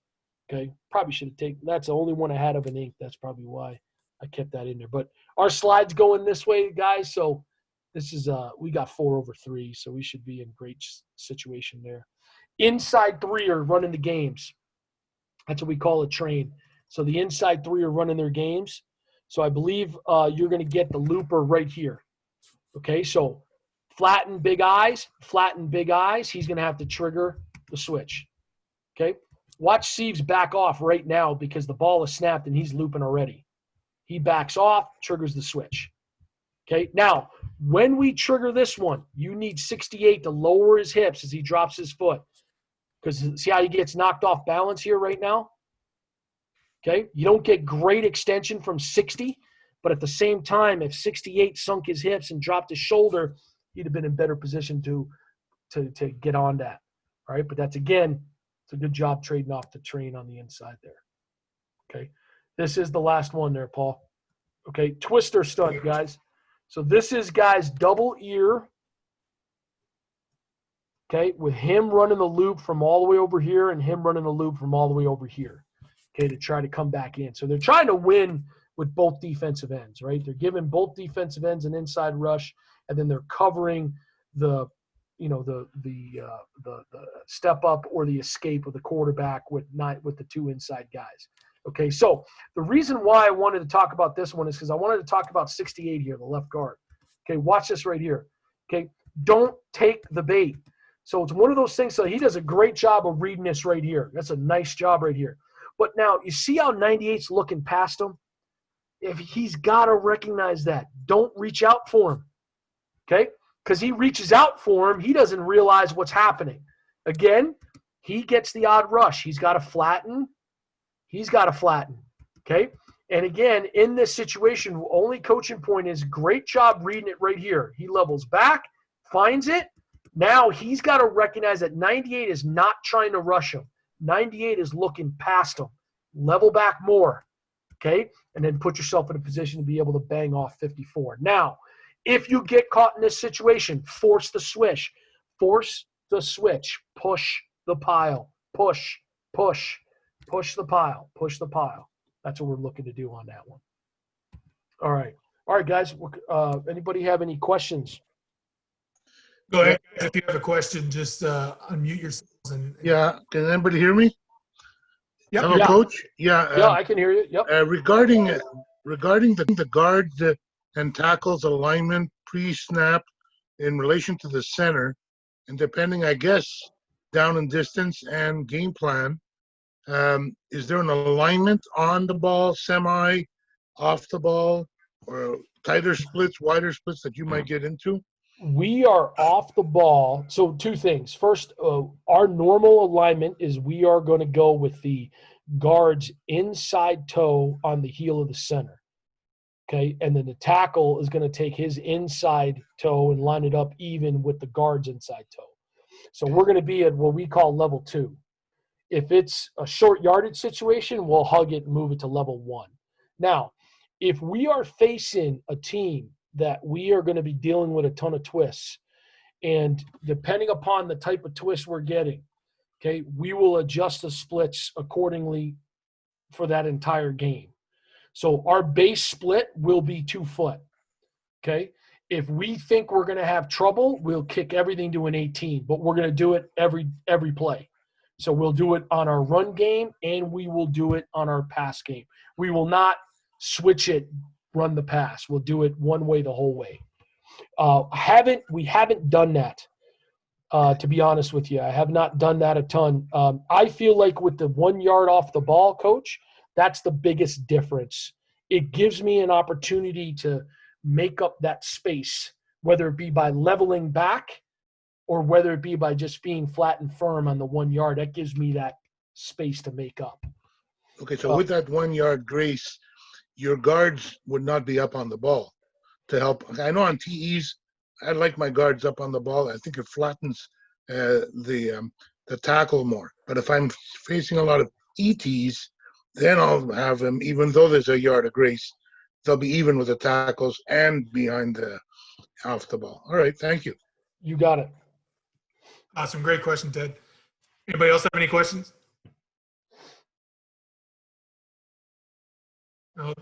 Okay, probably should have taken, that's the only one I had of an ink. That's probably why I kept that in there. But our slide's going this way, guys, so this is, we got 4/3, so we should be in great situation there. Inside three are running the games. That's what we call a train. So the inside three are running their games. So I believe you're going to get the looper right here. Okay, so flatten big eyes. He's going to have to trigger the switch. Okay, watch Sieves back off right now because the ball is snapped and he's looping already. He backs off, triggers the switch. Okay, now, when we trigger this one, you need 68 to lower his hips as he drops his foot. Because see how he gets knocked off balance here right now? Okay, you don't get great extension from 60, but at the same time, if 68 sunk his hips and dropped his shoulder, he'd have been in better position to get on that. All right, but that's, again, it's a good job trading off the train on the inside there. Okay, this is the last one there, Paul. Okay, twister stunt, guys. So this is, guys, double ear, okay, with him running the loop from all the way over here and him running the loop from all the way over here, okay, to try to come back in. So they're trying to win with both defensive ends, right? They're giving both defensive ends an inside rush, and then they're covering the step up or the escape of the quarterback with the two inside guys. Okay, so the reason why I wanted to talk about this one is because I wanted to talk about 68 here, the left guard. Okay, watch this right here. Okay, don't take the bait. So it's one of those things, so he does a great job of reading this right here. That's a nice job right here. But now, you see how 98's looking past him? If he's got to recognize that. Don't reach out for him, okay? Because he reaches out for him, he doesn't realize what's happening. Again, he gets the odd rush. He's got to flatten. Okay? And again, in this situation, only coaching point is great job reading it right here. He levels back, finds it. Now he's got to recognize that 98 is not trying to rush him. 98 is looking past him. Level back more, okay? And then put yourself in a position to be able to bang off 54. Now, if you get caught in this situation, force the switch. Force the switch. Push the pile. Push the pile. Push the pile. That's what we're looking to do on that one. All right, guys. Anybody have any questions? Go ahead. If you have a question, just unmute yourselves. Yeah, can anybody hear me? Yep. Hello, Yeah. Coach. Yeah. I can hear you. Yep. Regarding the guard and tackles alignment pre-snap in relation to the center, and depending, I guess, down in distance and game plan, is there an alignment on the ball, semi, off the ball, or tighter splits, wider splits that you might get into? We are off the ball. So two things. First, our normal alignment is we are going to go with the guard's inside toe on the heel of the center. Okay. And then the tackle is going to take his inside toe and line it up even with the guard's inside toe. So we're going to be at what we call level 2. If it's a short yardage situation, we'll hug it and move it to level 1. Now, if we are facing a team that we are going to be dealing with a ton of twists, and depending upon the type of twist we're getting, okay, we will adjust the splits accordingly for that entire game. So our base split will be 2 foot, okay? If we think we're going to have trouble, we'll kick everything to an 18, but we're going to do it every play. So we'll do it on our run game, and we will do it on our pass game. We will not switch it, run the pass. We'll do it one way the whole way. We haven't done that, to be honest with you. I have not done that a ton. I feel like with the 1 yard off the ball, Coach, that's the biggest difference. It gives me an opportunity to make up that space, whether it be by leveling back or whether it be by just being flat and firm on the 1 yard. That gives me that space to make up. Okay, so with that 1 yard grace, your guards would not be up on the ball to help. I know on TEs, I like my guards up on the ball. I think it flattens the tackle more. But if I'm facing a lot of ETs, then I'll have them, even though there's a yard of grace, they'll be even with the tackles and behind the off the ball. All right, thank you. You got it. Awesome. Great question, Ted. Anybody else have any questions? No.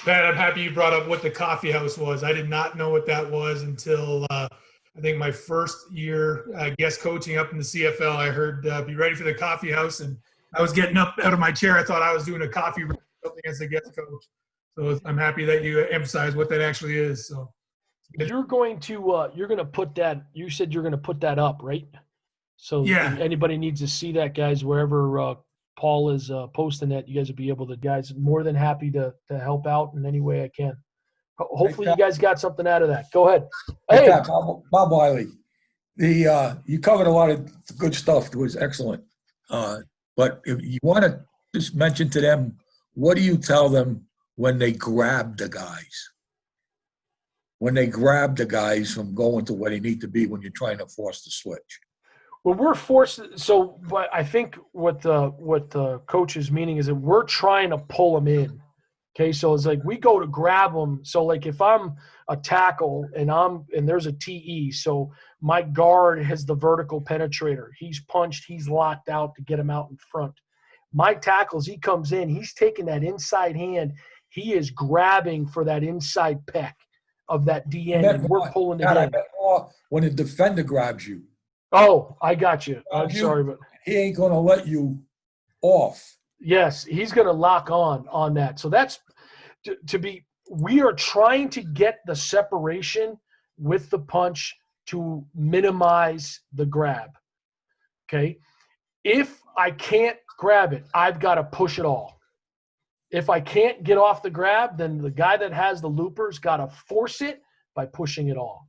Pat, I'm happy you brought up what the coffee house was. I did not know what that was until I think my first year guest coaching up in the CFL. I heard be ready for the coffee house, and I was getting up out of my chair. I thought I was doing a coffee run as a guest coach. So I'm happy that you emphasize what that actually is. So you're going to put that. You said you're going to put that up, right? So yeah. If anybody needs to see that, guys, wherever Paul is posting that, you guys will be able to. Guys, more than happy to help out in any way I can. Hopefully, you guys got something out of that. Go ahead. Hey, Pat, Bob Wiley. You covered a lot of good stuff. It was excellent. But if you want to just mention to them, what do you tell them when they grab the guys? When they grab the guys from going to where they need to be when you're trying to force the switch? Well, we're forced. So, but I think what the coach is meaning is that we're trying to pull them in. Okay, so it's like we go to grab them. So, like if I'm a tackle and there's a TE, so my guard has the vertical penetrator. He's punched. He's locked out to get him out in front. My tackles, he comes in. He's taking that inside hand. He is grabbing for that inside peck of that DN, and we're pulling it in. When a defender grabs you. Oh, I got you. I'm sorry, but he ain't going to let you off. Yes, he's going to lock on that. So that's we are trying to get the separation with the punch to minimize the grab. Okay. If I can't grab it, I've got to push it all. If I can't get off the grab, then the guy that has the looper's got to force it by pushing it off,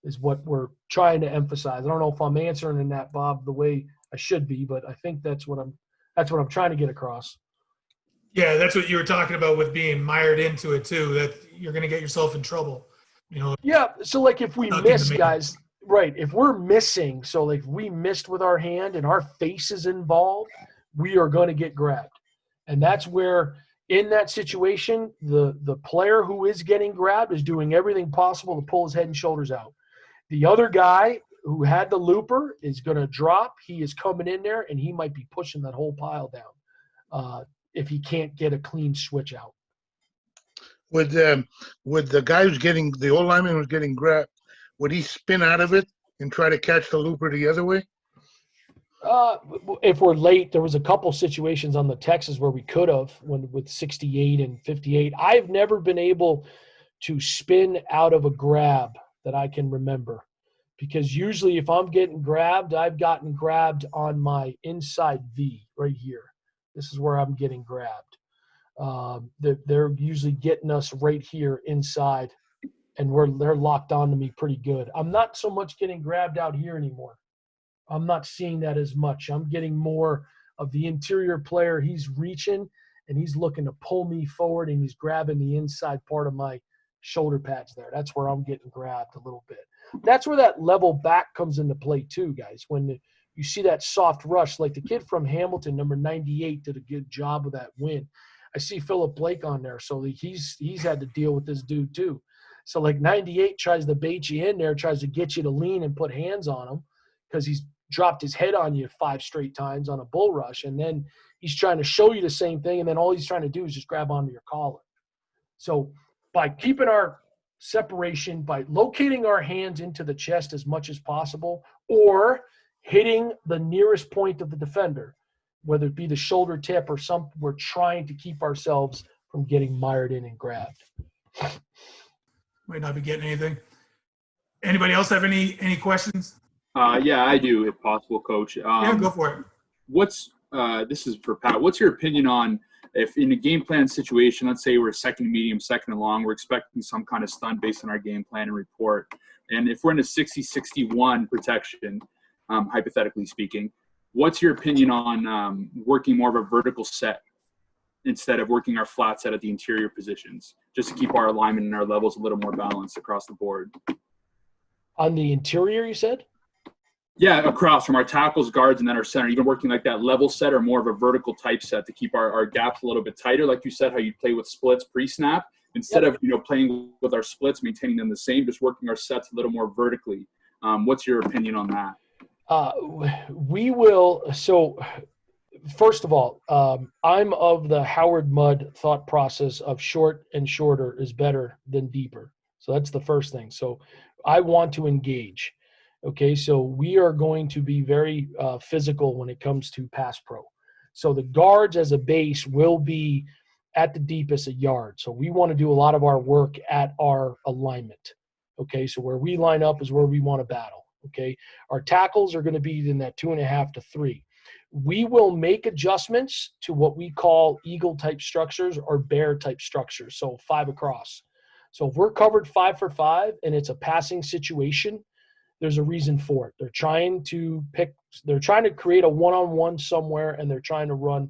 is what we're trying to emphasize. I don't know if I'm answering in that, Bob, the way I should be, but I think that's what I'm trying to get across. Yeah, that's what you were talking about with being mired into it too, that you're going to get yourself in trouble. Yeah, so like if we Stuck in the miss, middle. guys, right, if we're missing, so like if we missed with our hand and our face is involved, we are going to get grabbed. And that's where, in that situation, the player who is getting grabbed is doing everything possible to pull his head and shoulders out. The other guy who had the looper is going to drop. He is coming in there, and he might be pushing that whole pile down if he can't get a clean switch out. Would the guy who's getting, the old lineman who's getting grabbed, would he spin out of it and try to catch the looper the other way? If we're late, there was a couple situations on the Texas where we could have, with 68 and 58. I've never been able to spin out of a grab that I can remember, because usually if I'm getting grabbed, I've gotten grabbed on my inside V right here. This is where I'm getting grabbed. They're usually getting us right here inside, and they're locked onto me pretty good. I'm not so much getting grabbed out here anymore. I'm not seeing that as much. I'm getting more of the interior player. He's reaching and he's looking to pull me forward, and he's grabbing the inside part of my shoulder pads there. That's where I'm getting grabbed a little bit. That's where that level back comes into play too, guys. When you see that soft rush, like the kid from Hamilton, number 98, did a good job of that win. I see Philip Blake on there, so he's had to deal with this dude too. So like 98 tries to bait you in there, tries to get you to lean and put hands on him because he's dropped his head on you 5 straight times on a bull rush, and then he's trying to show you the same thing, and then all he's trying to do is just grab onto your collar. So by keeping our separation, by locating our hands into the chest as much as possible, or hitting the nearest point of the defender, whether it be the shoulder tip or something, we're trying to keep ourselves from getting mired in and grabbed. Might not be getting anything. Anybody else have any questions? Yeah, I do, if possible, Coach. Yeah, go for it. This is for Pat. What's your opinion on if in a game plan situation, let's say we're second medium, second and long, we're expecting some kind of stunt based on our game plan and report. And if we're in a 60-61 protection, hypothetically speaking, what's your opinion on working more of a vertical set instead of working our flat set at the interior positions, just to keep our alignment and our levels a little more balanced across the board? On the interior, you said? Yeah, across from our tackles, guards, and then our center, even working like that level set or more of a vertical type set to keep our gaps a little bit tighter. Like you said, how you play with splits pre-snap, instead of playing with our splits, maintaining them the same, just working our sets a little more vertically. What's your opinion on that? We will. So first of all, I'm of the Howard Mudd thought process of short and shorter is better than deeper. So that's the first thing. So I want to engage. Okay, so we are going to be very physical when it comes to pass pro. So the guards as a base will be at the deepest a yard. So we want to do a lot of our work at our alignment. Okay, so where we line up is where we want to battle. Okay, our tackles are going to be in that 2.5 to 3. We will make adjustments to what we call eagle type structures or bear type structures. So 5 across. So if we're covered 5 for 5 and it's a passing situation, there's a reason for it. They're trying to create a one-on-one somewhere, and they're trying to run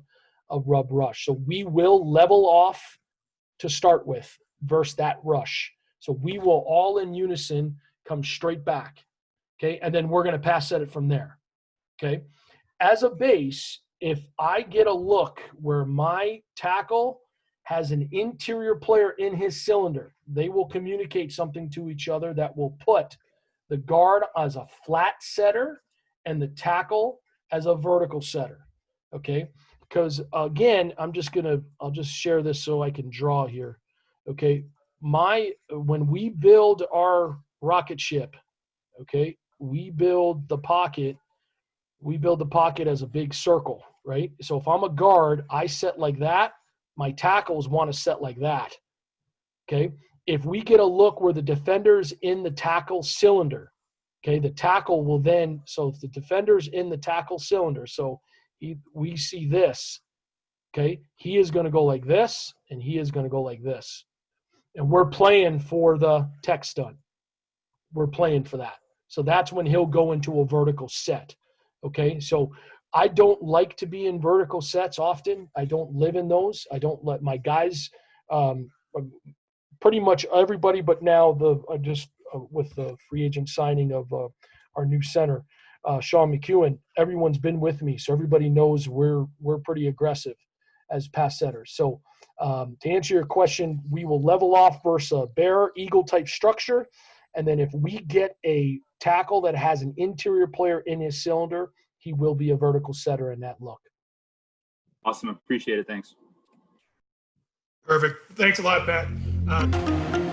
a rub rush. So we will level off to start with versus that rush. So we will all in unison come straight back. Okay. And then we're going to pass set it from there. Okay. As a base, if I get a look where my tackle has an interior player in his cylinder, they will communicate something to each other that will put the guard as a flat setter and the tackle as a vertical setter. Okay. Because again, I'll just share this so I can draw here. Okay. When we build our rocket ship, okay, we build the pocket as a big circle, right? So if I'm a guard, I set like that. My tackles want to set like that. Okay. If we get a look where the defender's in the tackle cylinder, okay, the tackle will then, so if the defender's in the tackle cylinder, so we see this, Okay, he is going to go like this, and he is going to go like this. And we're playing for the tech stunt. We're playing for that. So that's when he'll go into a vertical set. Okay, so I don't like to be in vertical sets often. I don't live in those. I don't let my guys, pretty much everybody, but now with the free agent signing of our new center, Sean McEwen, everyone's been with me, so everybody knows we're pretty aggressive as pass setters. So to answer your question, we will level off versus a bear eagle type structure. And then if we get a tackle that has an interior player in his cylinder, he will be a vertical setter in that look. Awesome. Appreciate it. Thanks. Perfect. Thanks a lot, Pat.